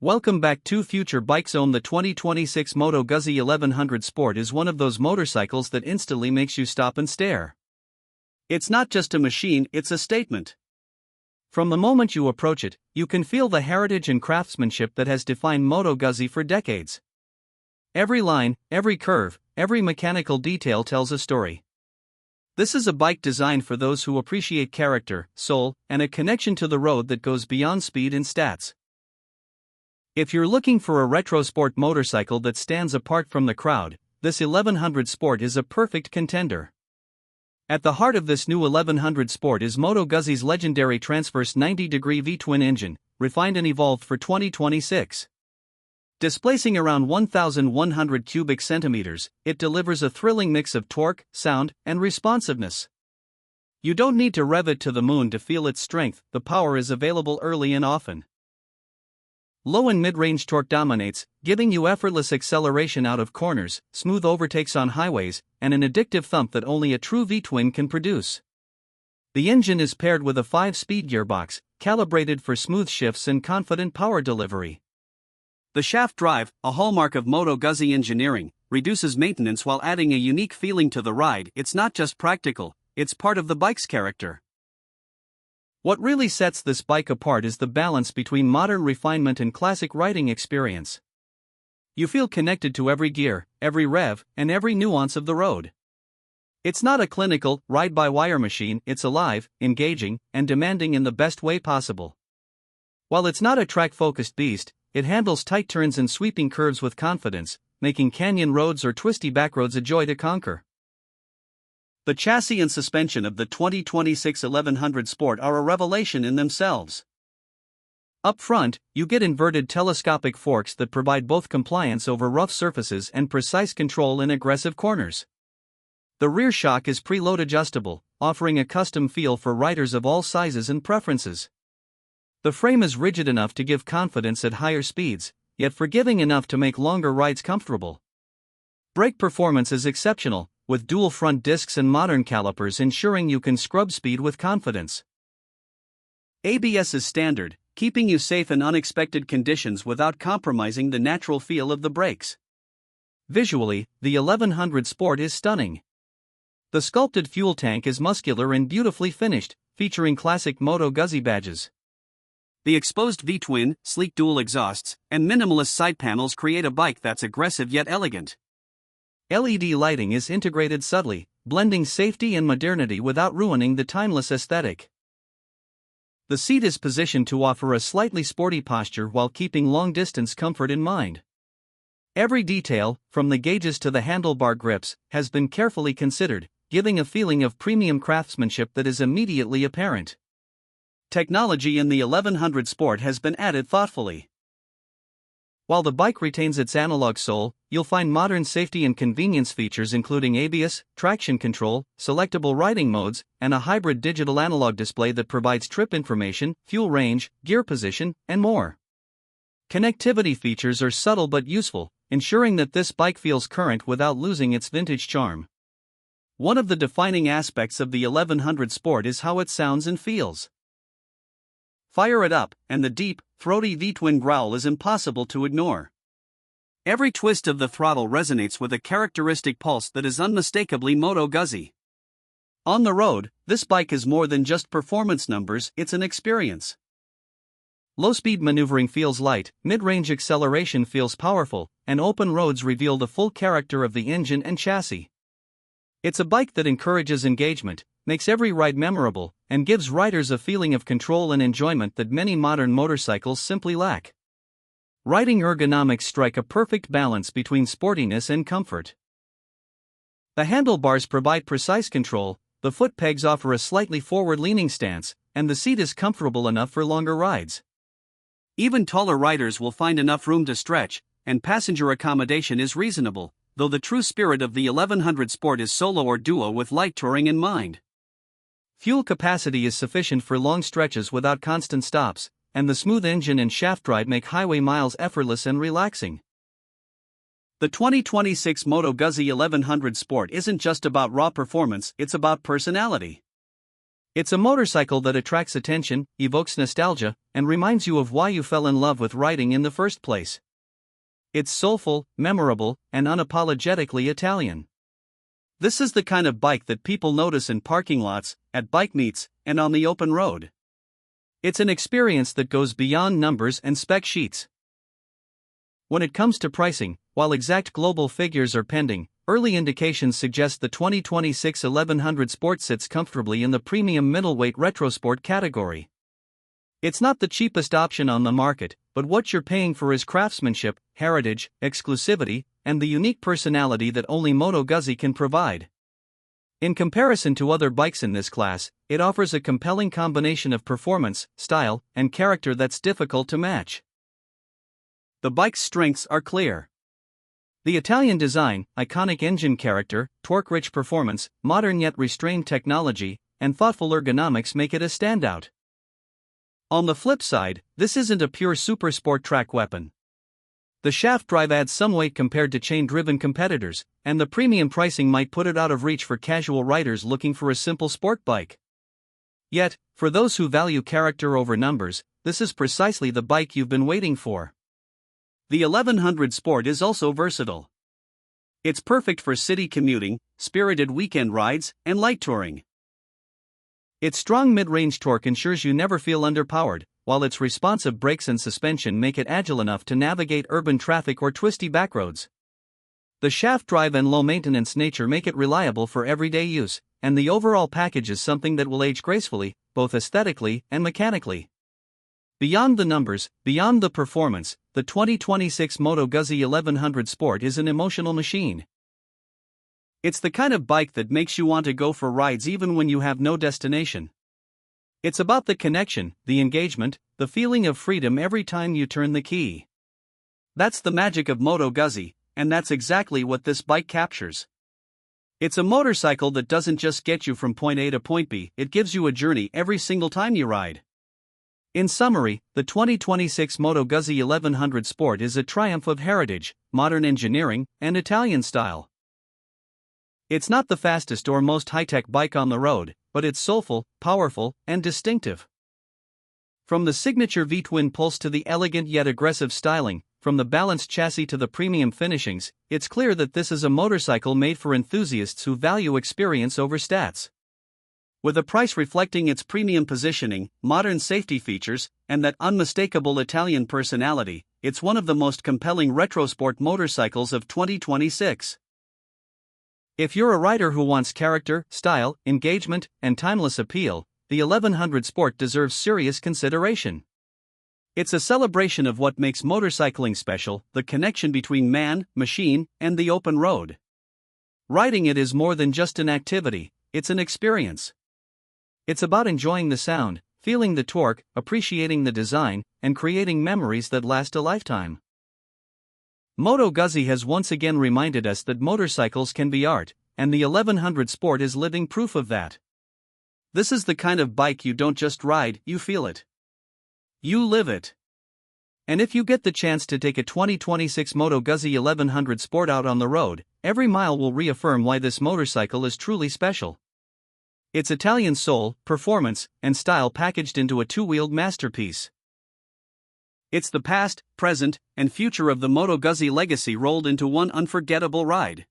Welcome back to Future Bike Zone. The 2026 Moto Guzzi 1100 Sport is one of those motorcycles that instantly makes you stop and stare. It's not just a machine, it's a statement. From the moment you approach it, you can feel the heritage and craftsmanship that has defined Moto Guzzi for decades. Every line, every curve, every mechanical detail tells a story. This is a bike designed for those who appreciate character, soul, and a connection to the road that goes beyond speed and stats. If you're looking for a retro sport motorcycle that stands apart from the crowd, this 1100 Sport is a perfect contender. At the heart of this new 1100 Sport is Moto Guzzi's legendary transverse 90-degree V-twin engine, refined and evolved for 2026. Displacing around 1,100 cubic centimeters, it delivers a thrilling mix of torque, sound, and responsiveness. You don't need to rev it to the moon to feel its strength, the power is available early and often. Low and mid-range torque dominates, giving you effortless acceleration out of corners, smooth overtakes on highways, and an addictive thump that only a true V-twin can produce. The engine is paired with a 5-speed gearbox, calibrated for smooth shifts and confident power delivery. The shaft drive, a hallmark of Moto Guzzi engineering, reduces maintenance while adding a unique feeling to the ride. It's not just practical, it's part of the bike's character. What really sets this bike apart is the balance between modern refinement and classic riding experience. You feel connected to every gear, every rev, and every nuance of the road. It's not a clinical, ride-by-wire machine, it's alive, engaging, and demanding in the best way possible. While it's not a track-focused beast, it handles tight turns and sweeping curves with confidence, making canyon roads or twisty backroads a joy to conquer. The chassis and suspension of the 2026 1100 Sport are a revelation in themselves. Up front, you get inverted telescopic forks that provide both compliance over rough surfaces and precise control in aggressive corners. The rear shock is preload adjustable, offering a custom feel for riders of all sizes and preferences. The frame is rigid enough to give confidence at higher speeds, yet forgiving enough to make longer rides comfortable. Brake performance is exceptional, with dual front discs and modern calipers ensuring you can scrub speed with confidence. ABS is standard, keeping you safe in unexpected conditions without compromising the natural feel of the brakes. Visually, the 1100 Sport is stunning. The sculpted fuel tank is muscular and beautifully finished, featuring classic Moto Guzzi badges. The exposed V-twin, sleek dual exhausts, and minimalist side panels create a bike that's aggressive yet elegant. LED lighting is integrated subtly, blending safety and modernity without ruining the timeless aesthetic. The seat is positioned to offer a slightly sporty posture while keeping long-distance comfort in mind. Every detail, from the gauges to the handlebar grips, has been carefully considered, giving a feeling of premium craftsmanship that is immediately apparent. Technology in the 1100 Sport has been added thoughtfully. While the bike retains its analog soul, you'll find modern safety and convenience features including ABS, traction control, selectable riding modes, and a hybrid digital analog display that provides trip information, fuel range, gear position, and more. Connectivity features are subtle but useful, ensuring that this bike feels current without losing its vintage charm. One of the defining aspects of the 1100 Sport is how it sounds and feels. Fire it up, and the deep, throaty V-twin growl is impossible to ignore. Every twist of the throttle resonates with a characteristic pulse that is unmistakably Moto Guzzi. On the road, this bike is more than just performance numbers, it's an experience. Low-speed maneuvering feels light, mid-range acceleration feels powerful, and open roads reveal the full character of the engine and chassis. It's a bike that encourages engagement, makes every ride memorable, and gives riders a feeling of control and enjoyment that many modern motorcycles simply lack. Riding ergonomics strike a perfect balance between sportiness and comfort. The handlebars provide precise control, the foot pegs offer a slightly forward-leaning stance, and the seat is comfortable enough for longer rides. Even taller riders will find enough room to stretch, and passenger accommodation is reasonable, though the true spirit of the 1100 Sport is solo or duo with light touring in mind. Fuel capacity is sufficient for long stretches without constant stops, and the smooth engine and shaft drive make highway miles effortless and relaxing. The 2026 Moto Guzzi 1100 Sport isn't just about raw performance, it's about personality. It's a motorcycle that attracts attention, evokes nostalgia, and reminds you of why you fell in love with riding in the first place. It's soulful, memorable, and unapologetically Italian. This is the kind of bike that people notice in parking lots, at bike meets, and on the open road. It's an experience that goes beyond numbers and spec sheets. When it comes to pricing, while exact global figures are pending, early indications suggest the 2026 1100 Sport sits comfortably in the premium middleweight retrosport category. It's not the cheapest option on the market, but what you're paying for is craftsmanship, heritage, exclusivity, and the unique personality that only Moto Guzzi can provide. In comparison to other bikes in this class, it offers a compelling combination of performance, style, and character that's difficult to match. The bike's strengths are clear. The Italian design, iconic engine character, torque-rich performance, modern yet restrained technology, and thoughtful ergonomics make it a standout. On the flip side, this isn't a pure supersport track weapon. The shaft drive adds some weight compared to chain-driven competitors, and the premium pricing might put it out of reach for casual riders looking for a simple sport bike. Yet, for those who value character over numbers, this is precisely the bike you've been waiting for. The 1100 Sport is also versatile. It's perfect for city commuting, spirited weekend rides, and light touring. Its strong mid-range torque ensures you never feel underpowered, while its responsive brakes and suspension make it agile enough to navigate urban traffic or twisty backroads. The shaft drive and low-maintenance nature make it reliable for everyday use, and the overall package is something that will age gracefully, both aesthetically and mechanically. Beyond the numbers, beyond the performance, the 2026 Moto Guzzi 1100 Sport is an emotional machine. It's the kind of bike that makes you want to go for rides even when you have no destination. It's about the connection, the engagement, the feeling of freedom every time you turn the key. That's the magic of Moto Guzzi, and that's exactly what this bike captures. It's a motorcycle that doesn't just get you from point A to point B, it gives you a journey every single time you ride. In summary, the 2026 Moto Guzzi 1100 Sport is a triumph of heritage, modern engineering, and Italian style. It's not the fastest or most high-tech bike on the road, but it's soulful, powerful, and distinctive. From the signature V-twin pulse to the elegant yet aggressive styling, from the balanced chassis to the premium finishings, it's clear that this is a motorcycle made for enthusiasts who value experience over stats. With a price reflecting its premium positioning, modern safety features, and that unmistakable Italian personality, it's one of the most compelling retrosport motorcycles of 2026. If you're a rider who wants character, style, engagement, and timeless appeal, the 1100 Sport deserves serious consideration. It's a celebration of what makes motorcycling special, the connection between man, machine, and the open road. Riding it is more than just an activity, it's an experience. It's about enjoying the sound, feeling the torque, appreciating the design, and creating memories that last a lifetime. Moto Guzzi has once again reminded us that motorcycles can be art, and the 1100 Sport is living proof of that. This is the kind of bike you don't just ride, you feel it. You live it. And if you get the chance to take a 2026 Moto Guzzi 1100 Sport out on the road, every mile will reaffirm why this motorcycle is truly special. It's Italian soul, performance, and style packaged into a two-wheeled masterpiece. It's the past, present, and future of the Moto Guzzi legacy rolled into one unforgettable ride.